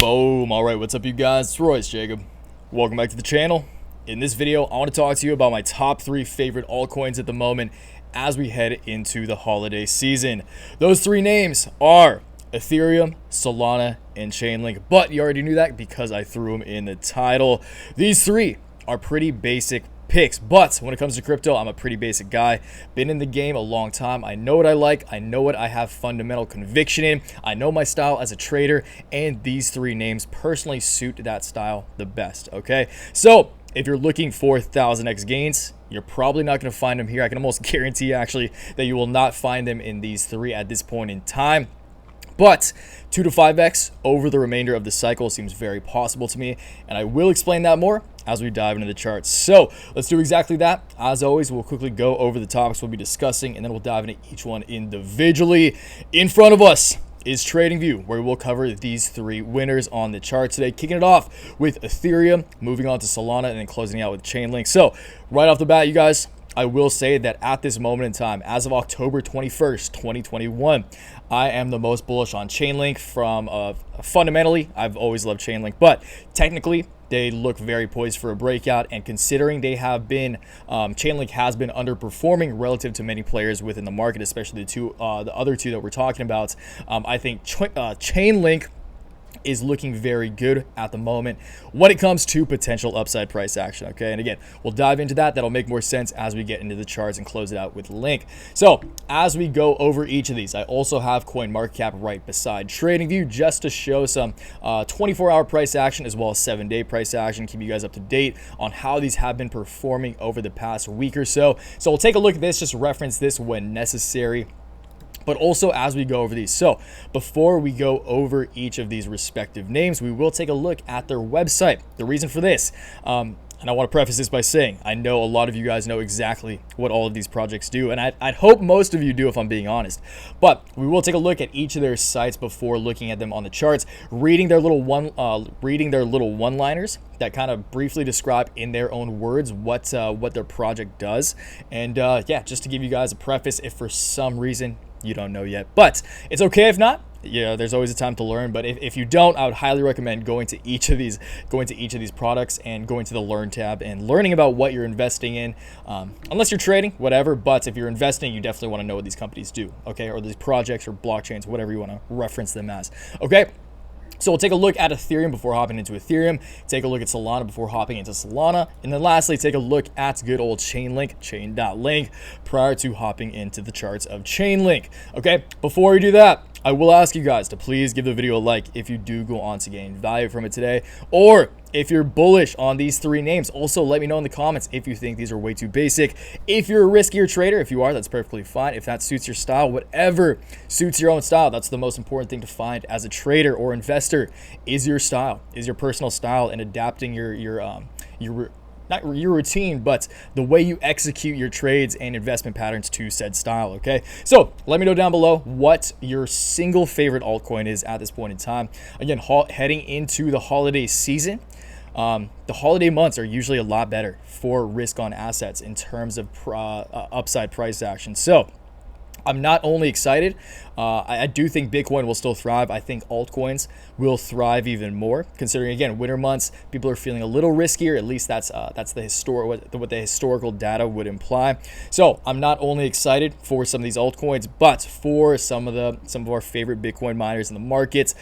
Boom. All right, what's up, you guys? It's Royce Jacob. Welcome back to the channel. In this video, I want to talk to you about my top 3 favorite altcoins at the moment as we head into the holiday season. Those 3 names are Ethereum, Solana, and Chainlink, but you already knew that because I threw them in the title. These 3 are pretty basic picks, but when it comes to crypto, I'm a pretty basic guy. Been in the game a long time. I know what I like. I know what I have fundamental conviction in. I know my style as a trader, and these 3 names personally suit that style the best. Okay, so if you're looking for 1000x gains, you're probably not going to find them here. I can almost guarantee actually that you will not find them in these 3 at this point in time. But 2 to 5x over the remainder of the cycle seems very possible to me, and I will explain that more as we dive into the charts. So let's do exactly that. As always, we'll quickly go over the topics we'll be discussing, and then we'll dive into each one individually. In front of us is TradingView, where we'll cover these 3 winners on the chart today, kicking it off with Ethereum, moving on to Solana, and then closing out with Chainlink. So right off the bat, you guys, I will say that at this moment in time, as of October 21st, 2021, I am the most bullish on Chainlink from fundamentally, I've always loved Chainlink, but technically, they look very poised for a breakout, and considering they have been, Chainlink has been underperforming relative to many players within the market, especially the other two that we're talking about. I think Chainlink is looking very good at the moment when it comes to potential upside price action. Okay, and again, we'll dive into that. That'll make more sense as we get into the charts and close it out with Link. So as we go over each of these, I also have CoinMarketCap right beside TradingView just to show some 24-hour price action as well as 7-day price action, keep you guys up to date on how these have been performing over the past week or so. So we'll take a look at this, just reference this when necessary, but also as we go over these. So before we go over each of these respective names, we will take a look at their website. The reason for this, and I want to preface this by saying, I know a lot of you guys know exactly what all of these projects do, and I'd hope most of you do if I'm being honest. But we will take a look at each of their sites before looking at them on the charts, reading their little one-liners that kind of briefly describe in their own words what their project does. And yeah, just to give you guys a preface, if for some reason you don't know yet, but it's okay if not. Yeah, there's always a time to learn, but if you don't, I would highly recommend going to each of these products and going to the Learn tab and learning about what you're investing in. Unless you're trading, whatever, but if you're investing, you definitely want to know what these companies do, okay, or these projects or blockchains, whatever you want to reference them as, okay. So we'll take a look at Ethereum before hopping into Ethereum, take a look at Solana before hopping into Solana, and then lastly, take a look at good old Chainlink, chain.link, prior to hopping into the charts of Chainlink. Okay, before we do that, I will ask you guys to please give the video a like if you do go on to gain value from it today, or if you're bullish on these 3 names. Also, let me know in the comments if you think these are way too basic. If you're a riskier trader, if you are, that's perfectly fine. If that suits your style, whatever suits your own style, that's the most important thing to find as a trader or investor, is your style, is your personal style, and adapting not your routine, but the way you execute your trades and investment patterns to said style, okay? So let me know down below what your single favorite altcoin is at this point in time. Again, heading into the holiday season, the holiday months are usually a lot better for risk on assets in terms of upside price action. So I'm not only excited, I do think Bitcoin will still thrive. I think altcoins will thrive even more, considering, again, winter months, people are feeling a little riskier. At least that's what the historical data would imply. So I'm not only excited for some of these altcoins, but for some of our favorite Bitcoin miners in the markets,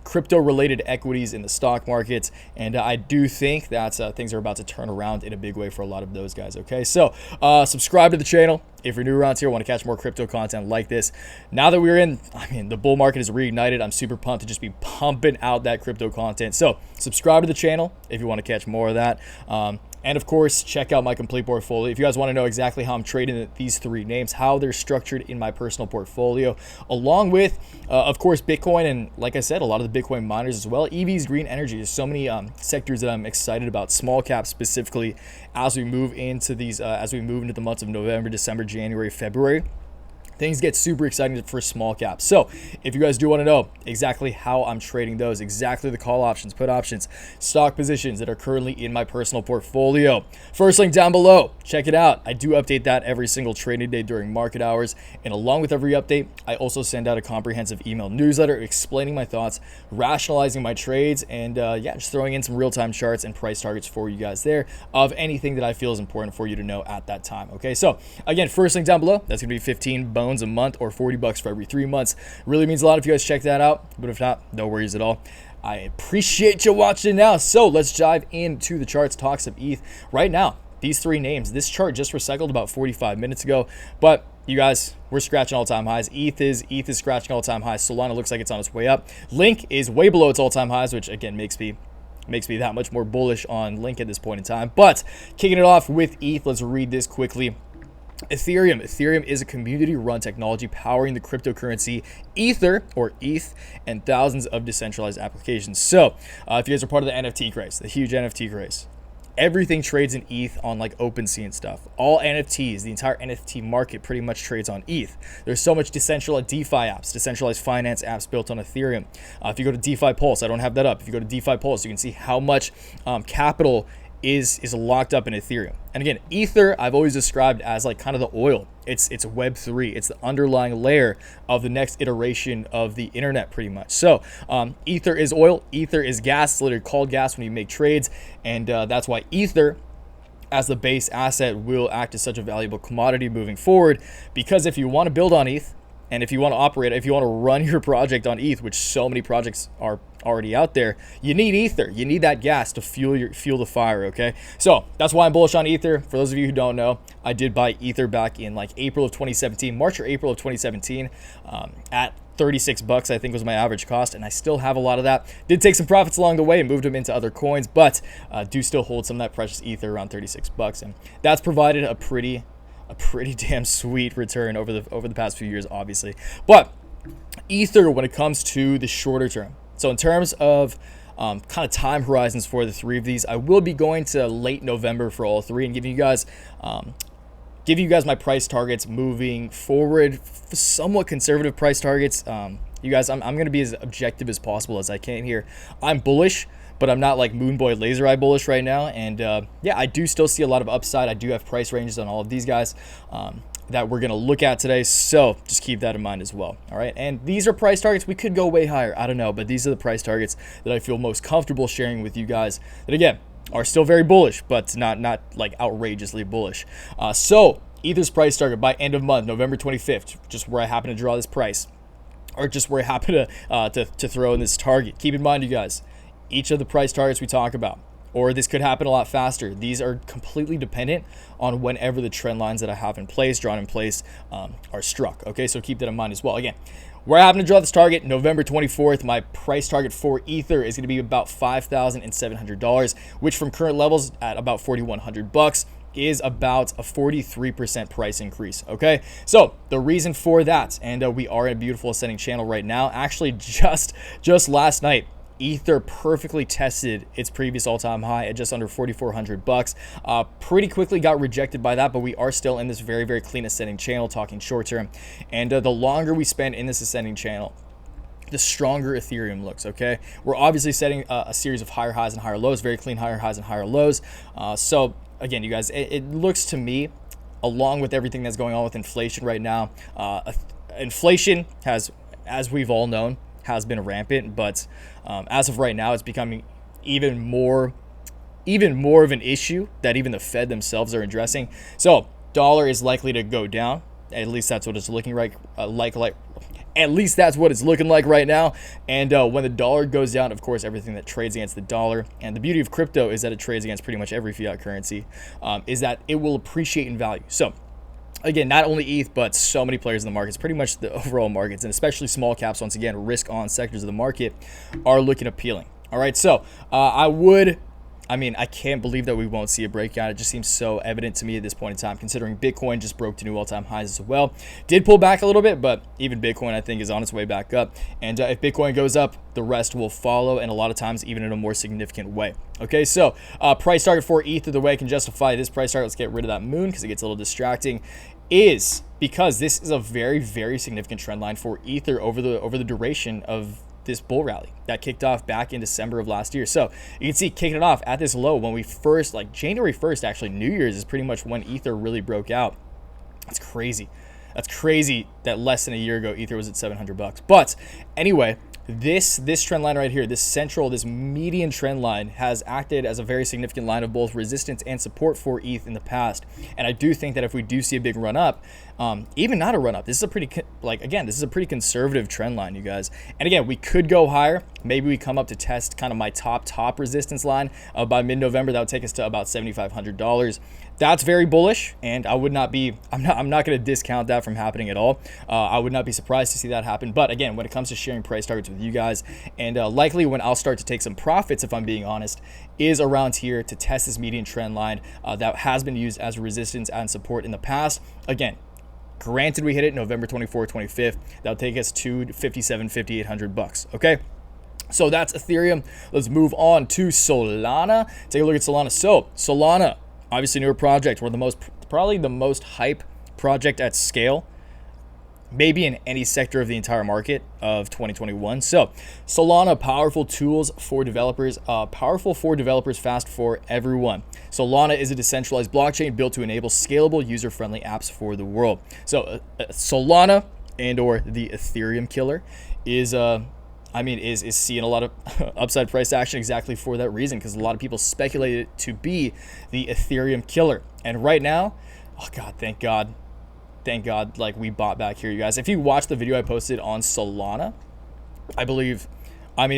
crypto-related equities in the stock markets, and I do think that things are about to turn around in a big way for a lot of those guys. Okay, so subscribe to the channel if you're new around here, want to catch more crypto content like this. Now that we're in, the bull market is reignited. I'm super pumped to just be pumping out that crypto content. So subscribe to the channel if you want to catch more of that. And of course, check out my complete portfolio. If you guys want to know exactly how I'm trading these 3 names, how they're structured in my personal portfolio, along with, of course, Bitcoin, and like I said, a lot of the Bitcoin miners as well, EVs, green energy. There's so many sectors that I'm excited about, small caps specifically, as we move into the months of November, December, January, February. things get super exciting for small caps. So if you guys do want to know exactly how I'm trading those, exactly the call options, put options, stock positions that are currently in my personal portfolio, first link down below, check it out. I do update that every single trading day during market hours. And along with every update, I also send out a comprehensive email newsletter explaining my thoughts, rationalizing my trades, and yeah, just throwing in some real-time charts and price targets for you guys there of anything that I feel is important for you to know at that time. Okay, so again, first link down below, that's gonna be 15 bones a month or 40 bucks for every 3 months. Really means a lot if you guys check that out, but if not, no worries at all. I appreciate you watching now. So let's dive into the charts, talk some ETH right now. These three names, this chart just recycled about 45 minutes ago, but you guys, we're scratching all-time highs. ETH is scratching all-time highs. Solana looks like it's on its way up. Link is way below its all-time highs, which again makes me that much more bullish on Link at this point in time. But kicking it off with ETH, let's read this quickly. Ethereum is a community-run technology powering the cryptocurrency Ether, or ETH, and thousands of decentralized applications. So, if you guys are part of the NFT craze, the huge NFT craze, everything trades in ETH on like OpenSea and stuff. All NFTs, the entire NFT market pretty much trades on ETH. There's so much decentralized DeFi apps, decentralized finance apps built on Ethereum. If you go to DeFi Pulse, I don't have that up. If you go to DeFi Pulse, you can see how much capital is locked up in Ethereum. And again, Ether I've always described as like kind of the oil. It's Web3. It's the underlying layer of the next iteration of the internet pretty much. So Ether is oil. Ether is gas. It's literally called gas when you make trades. And that's why Ether as the base asset will act as such a valuable commodity moving forward, because if you want to build on ETH, and if you want to operate, if you want to run your project on ETH, which so many projects are already out there, you need Ether. You need that gas to fuel the fire, okay? So that's why I'm bullish on Ether. For those of you who don't know, I did buy Ether back in like April of 2017, March or April of 2017, at 36 bucks, I think was my average cost, and I still have a lot of that. Did take some profits along the way and moved them into other coins, but do still hold some of that precious Ether around 36 bucks, and that's provided a pretty damn sweet return over the past few years, obviously. But Ether, when it comes to the shorter term, so in terms of kind of time horizons for the three of these, I will be going to late November for all three and giving you guys my price targets moving forward, somewhat conservative price targets. You guys, I'm going to be as objective as possible as I can here. I'm bullish, but I'm not like Moonboy Laser Eye bullish right now. And yeah, I do still see a lot of upside. I do have price ranges on all of these guys that we're going to look at today. So just keep that in mind as well. All right. And these are price targets. We could go way higher. I don't know. But these are the price targets that I feel most comfortable sharing with you guys that, again, are still very bullish, but not like outrageously bullish. So Ether's price target by end of month, November 25th, just where I happen to draw this price, or just where I happen to throw in this target. Keep in mind, you guys, each of the price targets we talk about, or this could happen a lot faster, these are completely dependent on whenever the trend lines that I have in place, drawn in place, are struck. Okay, so keep that in mind as well. Again, where I happen to draw this target, November 24th, my price target for Ether is going to be about $5,700, which from current levels at about 4,100 bucks is about a 43% price increase. Okay, so the reason for that, and we are in a beautiful ascending channel right now. Actually, just last night, Ether perfectly tested its previous all-time high at just under 4,400 bucks. Pretty quickly got rejected by that, but we are still in this very, very clean ascending channel, talking short term. And the longer we spend in this ascending channel, the stronger Ethereum looks. Okay, we're obviously setting a series of higher highs and higher lows, very clean higher highs and higher lows. So again, you guys, it looks to me, along with everything that's going on with inflation right now, inflation has, as we've all known, has been rampant, but as of right now, it's becoming even more of an issue that even the Fed themselves are addressing. So dollar is likely to go down. At least that's what it's looking like. At least that's what it's looking like right now. And when the dollar goes down, of course, everything that trades against the dollar, and the beauty of crypto is that it trades against pretty much every fiat currency, is that it will appreciate in value. So again, not only ETH, but so many players in the markets, pretty much the overall markets, and especially small caps, once again, risk on sectors of the market are looking appealing. All right, so I can't believe that we won't see a breakout. It just seems so evident to me at this point in time, considering Bitcoin just broke to new all-time highs as well. Did pull back a little bit, but even Bitcoin, I think, is on its way back up. And if Bitcoin goes up, the rest will follow, and a lot of times even in a more significant way. Okay, so price target for ETH, the way I can justify this price target, let's get rid of that moon because it gets a little distracting. is because this is a very, very significant trend line for Ether over the duration of this bull rally that kicked off back in December of last year. So you can see kicking it off at this low when we first, like January 1st, actually New Year's is pretty much when Ether really broke out. That's crazy. That's crazy that less than a year ago Ether was at $700. But anyway, this trend line right here, this median trend line has acted as a very significant line of both resistance and support for ETH in the past. And I do think that if we do see a big run up, even not a run up, this is a pretty, this is a pretty conservative trend line, you guys. And again, we could go higher. Maybe we come up to test kind of my top resistance line by mid-November. That would take us to about $7,500. That's very bullish, and I'm not going to discount that from happening at all. I would not be surprised to see that happen. But again, when it comes to sharing price targets with you guys, and likely when I'll start to take some profits, if I'm being honest, is around here to test this median trend line that has been used as resistance and support in the past. Again, granted, we hit it November 24th, 25th. That'll take us to $5,800. Okay. So that's Ethereum. Let's move on to Solana. Take a look at Solana. So Solana, obviously newer project. We're probably the most hype project at scale, maybe in any sector of the entire market of 2021. So Solana, powerful tools for developers, fast for everyone. Solana is a decentralized blockchain built to enable scalable, user-friendly apps for the world. So Solana and or the Ethereum killer is seeing a lot of upside price action exactly for that reason, because a lot of people speculate it to be the Ethereum killer. And right now, oh God, thank God, like we bought back here, you guys. If you watch the video I posted on Solana, it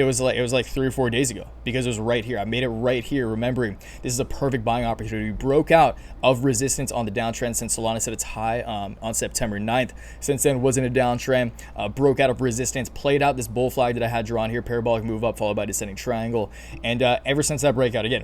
was like 3 or 4 days ago, because it was right here. I made it right here, remembering this is a perfect buying opportunity. We broke out of resistance on the downtrend since Solana set its high on September 9th. Since then, was in a downtrend, broke out of resistance, played out this bull flag that I had drawn here, parabolic move up followed by descending triangle. And ever since that breakout, again,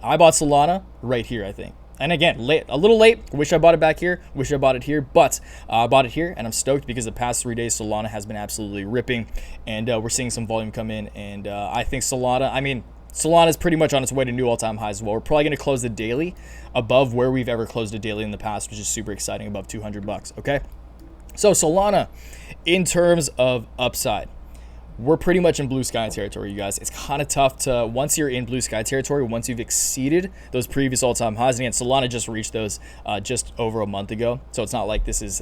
I bought Solana right here, I think. And again, a little late. Wish I bought it back here. Wish I bought it here. But I bought it here, and I'm stoked because the past 3 days, Solana has been absolutely ripping. And we're seeing some volume come in. And I think Solana is pretty much on its way to new all-time highs as well. We're probably going to close the daily above where we've ever closed a daily in the past, which is super exciting, above $200. Okay? So Solana, in terms of upside, we're pretty much in blue sky territory, you guys. It's kind of tough to, once you're in blue sky territory, once you've exceeded those previous all-time highs, and again, Solana just reached those just over a month ago, so it's not like this is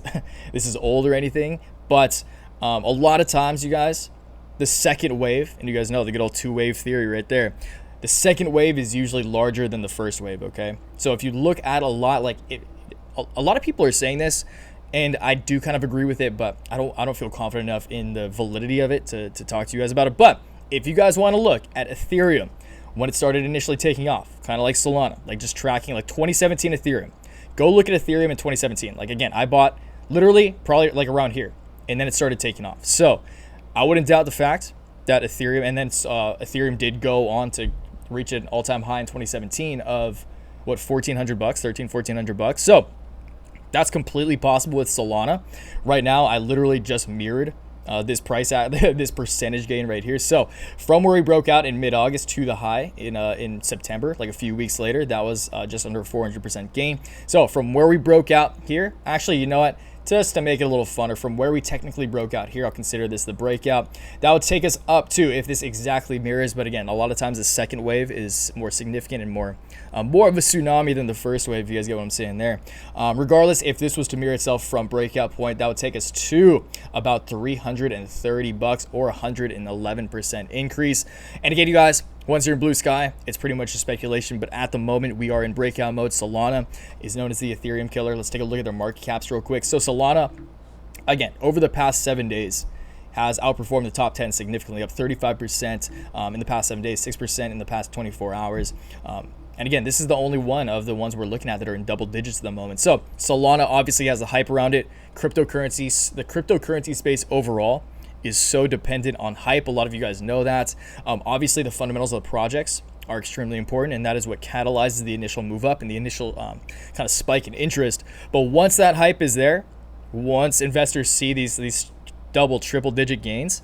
this is old or anything, but a lot of times, you guys, the second wave, and you guys know the good old two-wave theory right there, the second wave is usually larger than the first wave, okay? So if you look at a lot of people are saying this, and I do kind of agree with it, but I don't feel confident enough in the validity of it to talk to you guys about it. But if you guys want to look at Ethereum, when it started initially taking off, kind of like Solana, like just tracking like 2017 Ethereum, go look at Ethereum in 2017. Like again, I bought literally probably like around here, and then it started taking off. So I wouldn't doubt the fact that Ethereum, and then Ethereum did go on to reach an all-time high in 2017 of what, $1,400. So that's completely possible with Solana. Right now, I literally just mirrored this price at this percentage gain right here. So from where we broke out in mid-August to the high in September, like a few weeks later, that was just under 400% gain. So from where we broke out here, actually, you know what? Just to make it a little funner, from where we technically broke out here, I'll consider this the breakout. That would take us up to, if this exactly mirrors, but again, a lot of times the second wave is more significant and more of a tsunami than the first wave, if you guys get what I'm saying there. Regardless, if this was to mirror itself from breakout point, that would take us to about $330 or 111% increase. And again, you guys, once you're in blue sky, it's pretty much a speculation, but at the moment we are in breakout mode. Solana is known as the Ethereum killer. Let's take a look at their market caps real quick. So Solana, again, over the past 7 days, has outperformed the top 10 significantly, up 35% in the past 7 days, 6% in the past 24 hours. And again, this is the only one of the ones we're looking at that are in double digits at the moment. So Solana obviously has the hype around it. The cryptocurrency space overall is so dependent on hype. A lot of you guys know that. Obviously, the fundamentals of the projects are extremely important, and that is what catalyzes the initial move up and the initial kind of spike in interest. But once that hype is there, once investors see these double, triple digit gains,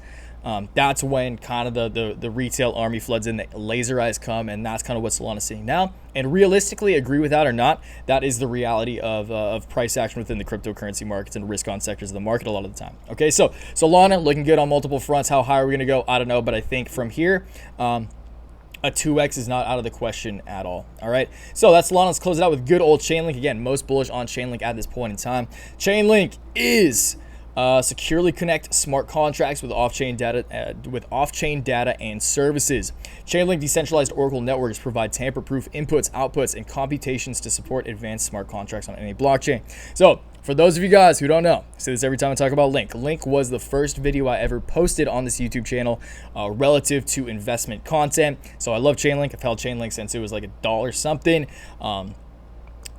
that's when kind of the retail army floods in, the laser eyes come, and that's kind of what Solana's seeing now. And realistically, agree with that or not, that is the reality of price action within the cryptocurrency markets and risk on sectors of the market a lot of the time. Okay, so Solana looking good on multiple fronts. How high are we going to go? I don't know, but I think from here, a 2x is not out of the question at all. All right, so that's Solana. Let's close it out with good old Chainlink. Again, most bullish on Chainlink at this point in time. Chainlink is securely connect smart contracts with off-chain data and services. Chainlink decentralized Oracle networks provide tamper-proof inputs, outputs, and computations to support advanced smart contracts on any blockchain. So for those of you guys who don't know, I say this every time I talk about Link. Link was the first video I ever posted on this YouTube channel relative to investment content. So I love Chainlink. I've held Chainlink since it was like $1 something.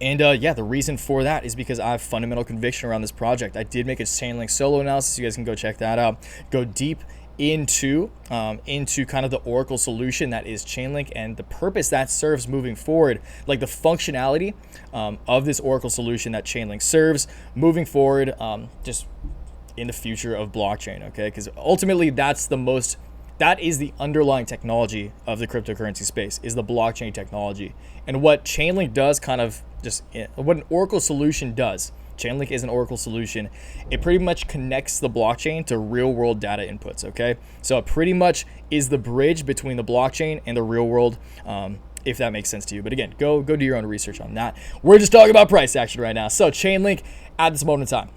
Yeah, the reason for that is because I have fundamental conviction around this project. I did make a Chainlink solo analysis. You guys can go check that out. Go deep into kind of the Oracle solution that is Chainlink and the purpose that serves moving forward, like the functionality of this Oracle solution that Chainlink serves moving forward, just in the future of blockchain. Okay, because ultimately that is the underlying technology of the cryptocurrency space, is the blockchain technology. And what Chainlink does, kind of just what an Oracle solution does, Chainlink is an Oracle solution. It pretty much connects the blockchain to real world data inputs, okay? So it pretty much is the bridge between the blockchain and the real world, if that makes sense to you. But again, go do your own research on that. We're just talking about price action right now. So Chainlink at this moment in time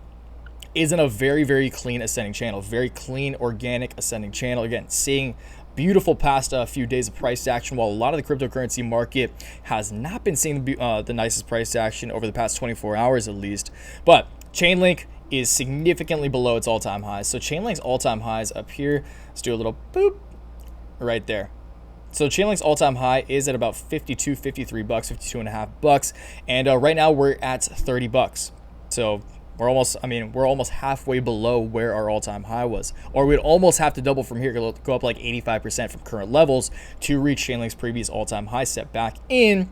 is in a very, very clean ascending channel, very clean, organic ascending channel. Again, seeing beautiful past few days of price action, while a lot of the cryptocurrency market has not been seeing the nicest price action over the past 24 hours at least. But Chainlink is significantly below its all-time highs. So Chainlink's all-time highs up here, let's do a little boop right there. So Chainlink's all-time high is at about 52, 53 bucks, 52 and a half bucks. And right now we're at 30 bucks. So we're almost halfway below where our all-time high was. Or we'd almost have to double from here, go up like 85% from current levels to reach Chainlink's previous all-time high set back in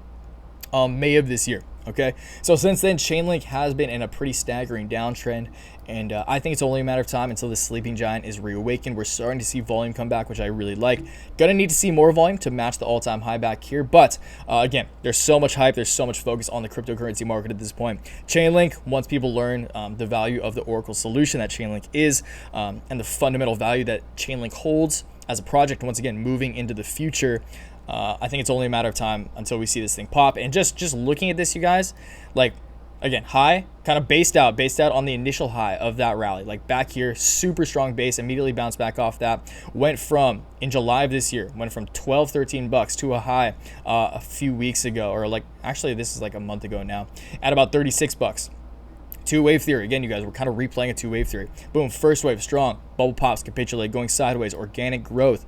May of this year. Okay, so since then, Chainlink has been in a pretty staggering downtrend, and I think it's only a matter of time until the sleeping giant is reawakened. We're starting to see volume come back, which I really like. Gonna need to see more volume to match the all-time high back here, but again, there's so much hype, there's so much focus on the cryptocurrency market at this point. Chainlink, once people learn the value of the Oracle solution that Chainlink is, and the fundamental value that Chainlink holds as a project, once again, moving into the future, I think it's only a matter of time until we see this thing pop. And just looking at this, you guys, like, again, high, kind of based out on the initial high of that rally. Like back here, super strong base, immediately bounced back off that. Went from, in July of this year, went from 12, 13 bucks to a high a few weeks ago, or like, actually this is like a month ago now, at about 36 bucks. Two-wave theory. Again, you guys, we're kind of replaying a two-wave theory. Boom, first wave, strong. Bubble pops, capitulate, going sideways, organic growth.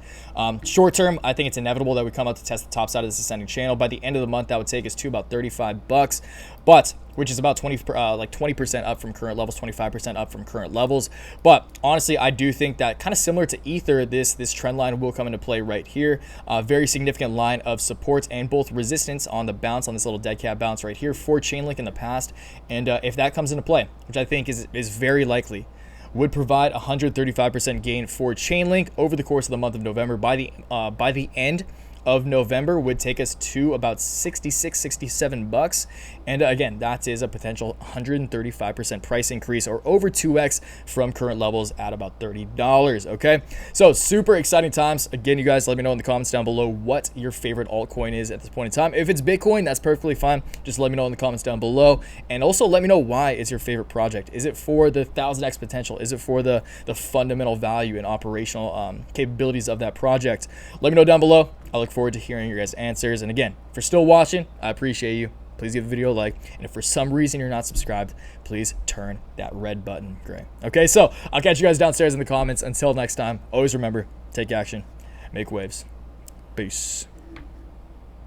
Short term, I think it's inevitable that we come out to test the top side of this ascending channel. By the end of the month, that would take us to about 35 bucks, but which is about 20% up from current levels, 25% up from current levels. But honestly, I do think that kind of similar to Ether, this trend line will come into play right here. Very significant line of support and both resistance on the bounce, on this little dead cat bounce right here for Chainlink in the past. And if that comes into play, which I think is very likely, would provide 135% gain for Chainlink over the course of the month of November. By the end of November would take us to about 66, 67 bucks. And again, that is a potential 135% price increase, or over 2x from current levels at about $30. Okay, so super exciting times. Again, you guys, let me know in the comments down below what your favorite altcoin is at this point in time. If it's Bitcoin, that's perfectly fine. Just let me know in the comments down below, and also let me know why is your favorite project. Is it for the 1000x potential? Is it for the fundamental value and operational capabilities of that project? Let me know down below. I look forward to hearing your guys' answers. And again, if you're still watching, I appreciate you. Please give the video a like. And if for some reason you're not subscribed, please turn that red button gray. Okay, so I'll catch you guys downstairs in the comments. Until next time, always remember, take action, make waves. Peace.